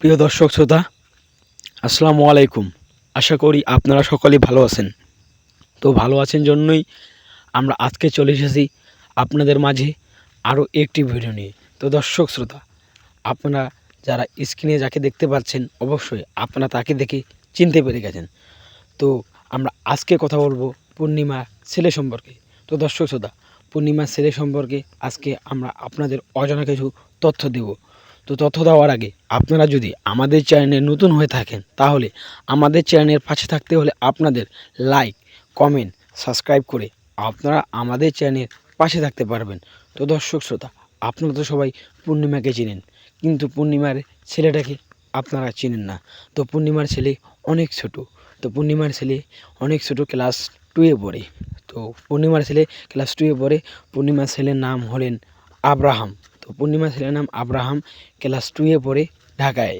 প্রিয় দর্শক শ্রোতা, আসসালামু আলাইকুম। আশা করি আপনারা সকলেই ভালো আছেন। তো ভালো আছেন জন্যই আমরা আজকে চলে এসেছি আপনাদের মাঝে আরও একটি ভিডিও নিয়ে। তো দর্শক শ্রোতা, আপনারা যারা স্ক্রিনে যাকে দেখতে পাচ্ছেন অবশ্যই আপনারা তাকে দেখে চিনতে পেরে গেছেন। তো আমরা আজকে কথা বলবো পূর্ণিমা ছেলে সম্পর্কে। তো দর্শক শ্রোতা, পূর্ণিমা ছেলে সম্পর্কে আজকে আমরা আপনাদের অজানা কিছু তথ্য দেব। তো তথ্য দেওয়ার আগে আপনারা যদি আমাদের চ্যানেলে নতুন হয়ে থাকেন তাহলে আমাদের চ্যানেলের পাশে থাকতে হলে আপনাদের লাইক, কমেন্ট, সাবস্ক্রাইব করে আপনারা আমাদের চ্যানেলের পাশে থাকতে পারবেন। তো দর্শক শ্রোতা, আপনারা তো সবাই পূর্ণিমাকে চিনেন, কিন্তু পূর্ণিমার ছেলেটাকে আপনারা চিনেন না। তো পূর্ণিমার ছেলে অনেক ছোট। তো পূর্ণিমার ছেলে অনেক ছোট, ক্লাস 2-এ পড়ে। তো পূর্ণিমার ছেলে ক্লাস 2-এ পড়ে। পূর্ণিমার ছেলের নাম হলেন আব্রাহাম। তো পূর্ণিমার ছেলের নাম আব্রাহাম, ক্লাস 2-এ পড়ে ঢাকায়।